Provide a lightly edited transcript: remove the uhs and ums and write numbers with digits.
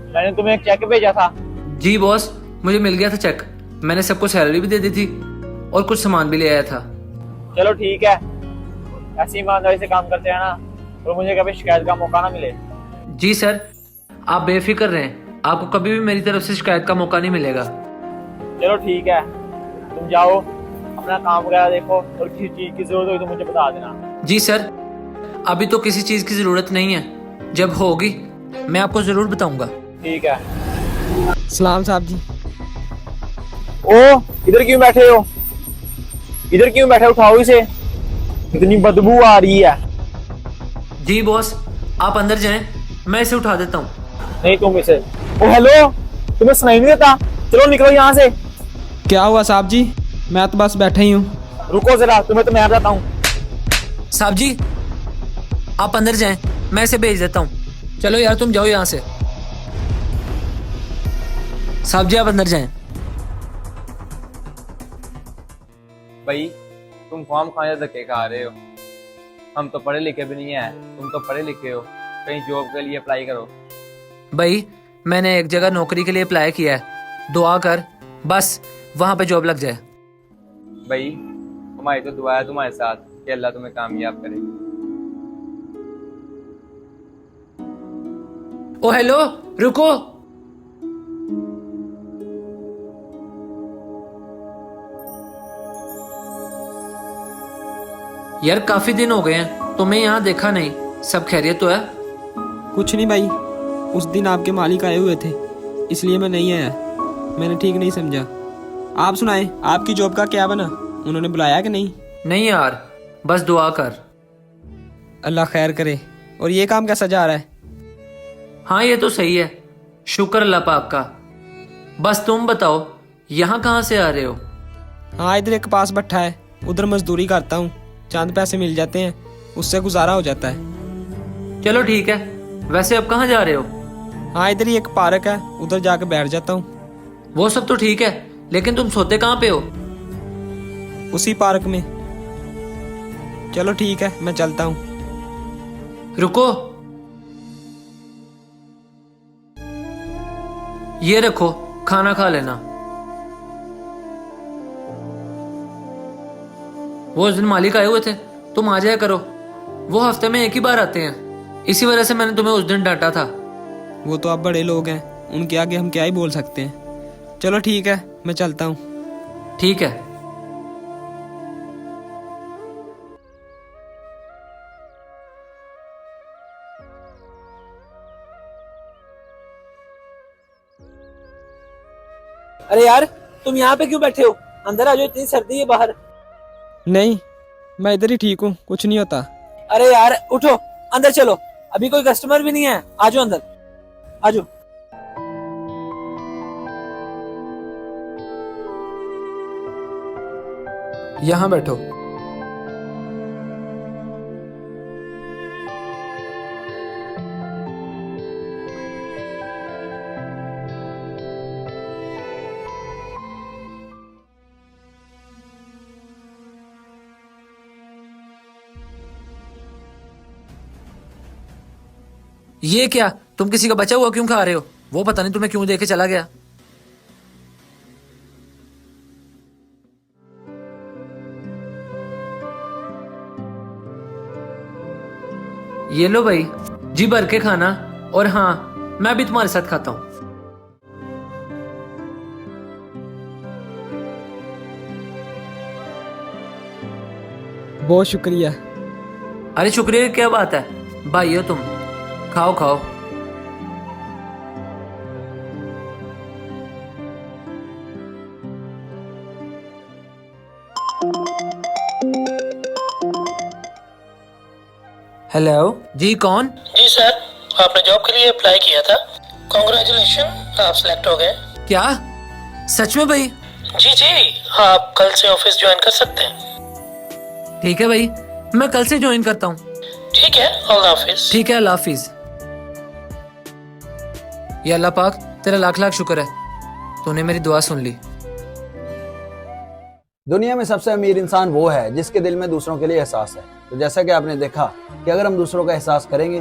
मैंने तुम्हें एक चेक भेजा था। जी बॉस, मुझे मिल गया था चेक। मैंने सबको सैलरी भी दे दी थी और कुछ सामान भी ले आया था। चलो ठीक है, ऐसी ईमानदारी से काम करते हैं ना, और मुझे कभी शिकायत का मौका ना मिले। जी सर, आप बेफिक्र रहें, आपको कभी भी मेरी तरफ से शिकायत का मौका नहीं मिलेगा। चलो ठीक है, तुम जाओ अपना काम वगैरह देखो, और किसी चीज की जरूरत होगी तो मुझे बता देना। जी सर, अभी तो किसी चीज की जरूरत नहीं है, जब होगी मैं आपको जरूर बताऊंगा। ठीक है। सलाम साहब जी। ओ, इधर क्यों बैठे हो? इधर क्यों बैठे? उठाओ इसे, इतनी बदबू आ रही है। जी बॉस, आप अंदर जाएं, मैं इसे उठा देता हूँ। नहीं तुम इसे। ओ हेलो, तुम्हें सुनाई नहीं देता? चलो निकलो यहाँ से। क्या हुआ साहब जी? मैं तो बस बैठा ही हूँ। रुको जरा, तुम्हें तो मैं आ जाता हूँ। साहब जी, आप अंदर जाएं, मैं इसे भेज देता हूँ। चलो यार, तुम जाओ यहाँ से। साहब जी, आप अंदर जाएं। भाई तुम फॉर्म खाने धक्के खा रहे हो। हम तो पढ़े लिखे भी नहीं है, तुम तो पढ़े लिखे हो। कहीं जॉब के लिए अप्लाई करो। भाई, मैंने एक जगह नौकरी के लिए अप्लाई किया है, दुआ कर बस वहां पे जॉब लग जाए। भाई हमारी तो दुआ है तुम्हारे साथ कि अल्लाह तुम्हें कामयाब करे। ओ हेलो, रुको। यार काफी दिन हो गए हैं, तुम्हें यहाँ देखा नहीं, सब खैरियत तो है? कुछ नहीं भाई, उस दिन आपके मालिक आए हुए थे, इसलिए मैं नहीं आया। मैंने ठीक नहीं समझा। आप सुनाएं, आपकी जॉब का क्या बना? उन्होंने बुलाया कि नहीं? नहीं यार, बस दुआ कर। अल्लाह खैर करे। और ये काम कैसा जा रहा है? हाँ ये तो सही है, शुक्र अल्लाह पाक का। बस तुम बताओ, यहाँ कहाँ से आ रहे हो? हाँ, इधर एक पास भट्ठा है, उधर मजदूरी करता हूँ। चंद पैसे मिल जाते हैं, उससे गुजारा हो जाता है। चलो ठीक है, वैसे अब कहाँ जा रहे हो? हाँ, इधर ही एक पार्क है, उधर जाकर बैठ जाता हूँ। वो सब तो ठीक है, लेकिन तुम सोते कहाँ पे हो? उसी पार्क में। चलो ठीक है, मैं चलता हूँ। रुको, ये रखो, खाना खा लेना। वो उस दिन मालिक आए हुए थे, तुम आ जाया करो। वो हफ्ते में एक ही बार आते हैं, इसी वजह से मैंने तुम्हें उस दिन डांटा था। वो तो आप बड़े लोग हैं, उनके आगे हम क्या ही बोल सकते हैं। चलो ठीक है, मैं चलता हूँ। ठीक है। अरे यार, तुम यहाँ पे क्यों बैठे हो? अंदर आ जाओ, इतनी सर्दी है बाहर। नहीं, मैं इधर ही ठीक हूँ, कुछ नहीं होता। अरे यार उठो, अंदर चलो, अभी कोई कस्टमर भी नहीं है। आ जाओ अंदर, आ जाओ। यहाँ बैठो। ये क्या, तुम किसी का बचा हुआ क्यों खा रहे हो? वो पता नहीं तुम्हें क्यों देके चला गया। ये लो भाई, जी भर के खाना। और हाँ, मैं भी तुम्हारे साथ खाता हूँ। बहुत शुक्रिया। अरे शुक्रिया की क्या बात है, भाई हो तुम। खाओ खाओ। हेलो जी, कौन? जी सर, आपने जॉब के लिए अप्लाई किया था। कांग्रेचुलेशन, आप सिलेक्ट हो गए। क्या सच में भाई? जी जी, आप कल से ऑफिस ज्वाइन कर सकते हैं। ठीक है भाई, मैं कल से ज्वाइन करता हूँ। ठीक है, अल्लाह हाफिज। ठीक है, अल्लाह हाफिज। या अल्लाह पाक, तेरा लाख लाख शुक्र है, तूने मेरी दुआ सुन ली। दुनिया में सबसे अमीर इंसान वो है जिसके दिल में दूसरों के लिए एहसास है। तो जैसा कि आपने देखा कि अगर हम दूसरों का एहसास करेंगे